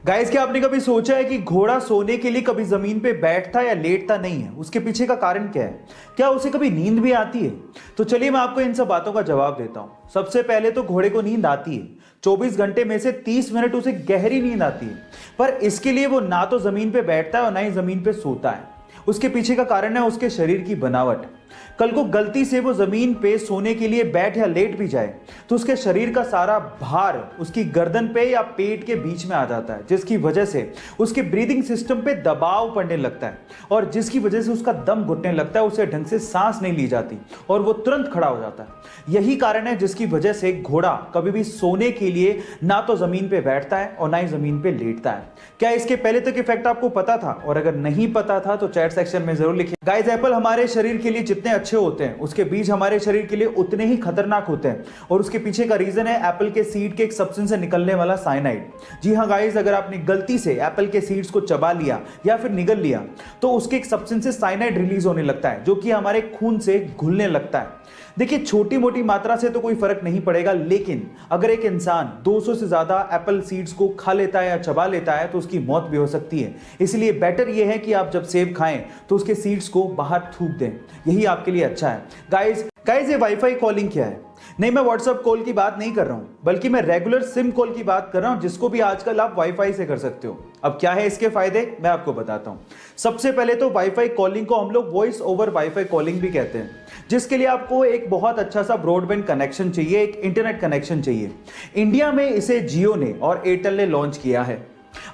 Guys, क्या आपने कभी सोचा है कि घोड़ा सोने के लिए कभी जमीन पे बैठता या लेटता नहीं है? उसके पीछे का कारण क्या है? क्या उसे कभी नींद भी आती है? तो चलिए मैं आपको इन सब बातों का जवाब देता हूं। सबसे पहले तो घोड़े को नींद आती है। 24 घंटे में से 30 मिनट उसे गहरी नींद आती है, पर इसके लिए वो ना तो जमीन पे बैठता है और ना ही जमीन पे सोता है। उसके पीछे का कारण है उसके शरीर की बनावट। कल को गलती से वो जमीन पे सोने के लिए बैठ या लेट भी जाए तो उसके शरीर का सारा भार उसकी गर्दन पे या पेट के बीच में आ जाता है, जिसकी वजह से उसके ब्रीदिंग सिस्टम पे दबाव पड़ने लगता है और जिसकी वजह से उसका दम घुटने लगता है, उसे ढंग से सांस नहीं ली जाती और वो तुरंत खड़ा हो जाता है। यही कारण है जिसकी वजह से घोड़ा कभी भी सोने के लिए ना तो जमीन पे बैठता है और ना ही जमीन पे लेटता है। क्या इसके पहले तक इफेक्ट आपको पता था? और अगर नहीं पता था तो चैट सेक्शन में जरूर लिखिए। गाइस, एप्पल हमारे शरीर के लिए जितने अच्छे होते हैं उसके बीज हमारे शरीर के लिए उतने ही खतरनाक होते हैं, और उसके पीछे का रीजन है एप्पल के सीड के एक सब्सटेंस से निकलने वाला साइनाइड। जी हाँ गाइस, अगर आपने गलती से एप्पल के सीड्स को चबा लिया या फिर निगल लिया तो उसके एक सब्सटेंस से साइनाइड रिलीज होने लगता है, जो कि हमारे खून से घुलने लगता है। देखिए, छोटी मोटी मात्रा से तो कोई फर्क नहीं पड़ेगा, लेकिन अगर एक इंसान 200 से ज्यादा एप्पल सीड्स को खा लेता है या चबा लेता है तो उसकी मौत भी हो सकती है। इसलिए बेटर यह है कि आप जब सेब खाएं तो उसके सीड्स को बाहर थूक दें, यही आपके लिए अच्छा है। गाइस, ये वाईफाई कॉलिंग क्या है? नहीं, मैं व्हाट्सएप कॉल की बात नहीं कर रहा हूं, बल्कि मैं रेगुलर सिम कॉल की बात कर रहा हूं, जिसको भी आजकल आप वाईफाई से कर सकते हो। अब क्या है इसके फायदे, मैं आपको बताता हूं। सबसे पहले तो वाईफाई कॉलिंग को हम लोग वॉइस ओवर वाईफाई कॉलिंग भी कहते हैं, जिसके लिए आपको एक बहुत अच्छा सा ब्रॉडबैंड कनेक्शन चाहिए, एक इंटरनेट कनेक्शन चाहिए। इंडिया में इसे जियो ने और एयरटेल ने लॉन्च किया है।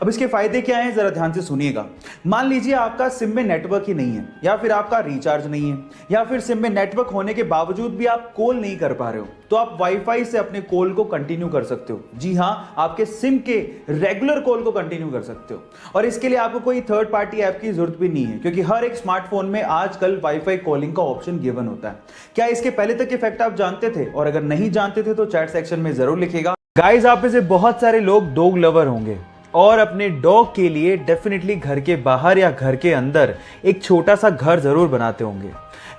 अब इसके फायदे क्या हैं, जरा ध्यान से सुनिएगा। मान लीजिए आपका सिम में नेटवर्क ही नहीं है, या फिर आपका रिचार्ज नहीं है, या फिर सिम में नेटवर्क होने के बावजूद भी आप कॉल नहीं कर पा रहे हो, तो आप वाईफाई से अपने कॉल को कंटिन्यू कर सकते हो। जी हाँ, आपके सिम के रेगुलर कॉल को कंटिन्यू कर सकते हो, और इसके लिए आपको कोई थर्ड पार्टी ऐप की जरूरत भी नहीं है, क्योंकि हर एक स्मार्टफोन में आजकल वाईफाई कॉलिंग का ऑप्शन गिवन होता है। क्या इसके पहले तक इफेक्ट आप जानते थे? और अगर नहीं जानते थे तो चैट सेक्शन में जरूर लिखिएगा। गाइस, आप में से बहुत सारे लोग डॉग लवर होंगे और अपने डॉग के लिए डेफिनेटली घर के बाहर या घर के अंदर एक छोटा सा घर जरूर बनाते होंगे।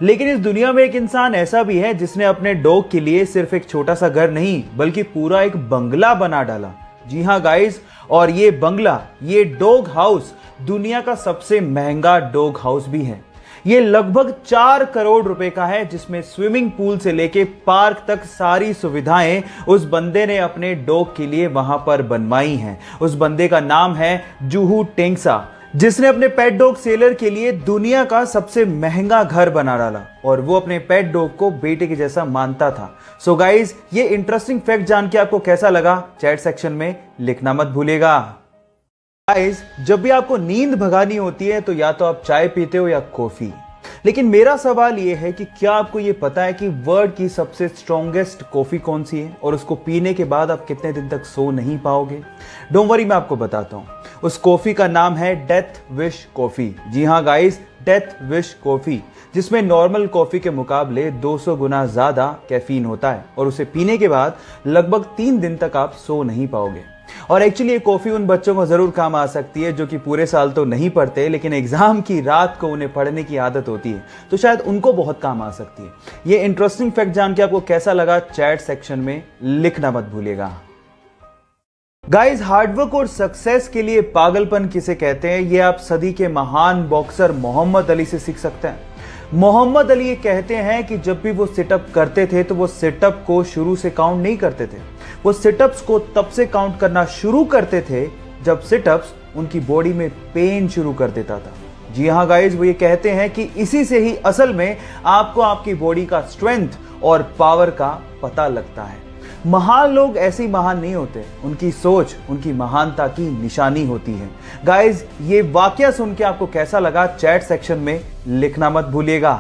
लेकिन इस दुनिया में एक इंसान ऐसा भी है जिसने अपने डॉग के लिए सिर्फ एक छोटा सा घर नहीं, बल्कि पूरा एक बंगला बना डाला। जी हाँ गाइस, और ये बंगला, ये डॉग हाउस दुनिया का सबसे महंगा डॉग हाउस भी है। ये लगभग 4 करोड़ रुपए का है, जिसमें स्विमिंग पूल से लेके पार्क तक सारी सुविधाएं उस बंदे ने अपने डॉग के लिए वहां पर बनवाई हैं। उस बंदे का नाम है जुहू टेंगसा, जिसने अपने पेट डॉग सेलर के लिए दुनिया का सबसे महंगा घर बना डाला, और वो अपने पेट डॉग को बेटे के जैसा मानता था। सो गाइज, ये इंटरेस्टिंग फैक्ट जान के आपको कैसा लगा, चैट सेक्शन में लिखना मत भूलिएगा। गाइस, जब भी आपको नींद भगानी होती है तो या तो आप चाय पीते हो या कॉफी, लेकिन मेरा सवाल यह है कि क्या आपको यह पता है कि वर्ल्ड की सबसे स्ट्रॉन्गेस्ट कॉफी कौन सी है, और उसको पीने के बाद आप कितने दिन तक सो नहीं पाओगे? डोंट वरी, मैं आपको बताता हूं। उस कॉफी का नाम है डेथ विश कॉफी। जी हां गाइस, डेथ विश कॉफी, जिसमें नॉर्मल कॉफी के मुकाबले 200 गुना ज्यादा कैफीन होता है, और उसे पीने के बाद लगभग 3 दिन तक आप सो नहीं पाओगे। और एक्चुअली ये कॉफी उन बच्चों को जरूर काम आ सकती है जो कि पूरे साल तो नहीं पढ़ते, लेकिन एग्जाम की रात को उन्हें पढ़ने की आदत होती है, तो शायद उनको बहुत काम आ सकती है। ये इंटरेस्टिंग फैक्ट जान के आपको कैसा लगा, चैट सेक्शन में लिखना मत भूलिएगा। गाइस, हार्डवर्क और सक्सेस के लिए पागलपन किसे कहते हैं, ये आप सदी के महान बॉक्सर मोहम्मद अली से सीख सकते हैं। मोहम्मद अली ये कहते हैं कि जब भी वो सिटअप करते थे तो वो सिटअप को शुरू से काउंट नहीं करते थे, वो सिटअप्स को तब से काउंट करना शुरू करते थे जब सिटअप्स उनकी बॉडी में पेन शुरू कर देता था। जी हाँ गाइस, वो ये कहते हैं कि इसी से ही असल में आपको आपकी बॉडी का स्ट्रेंथ और पावर का पता लगता है। महान लोग ऐसे ही महान नहीं होते, उनकी सोच उनकी महानता की निशानी होती है। गाइस, ये वाकया सुन के आपको कैसा लगा, चैट सेक्शन में लिखना मत भूलिएगा।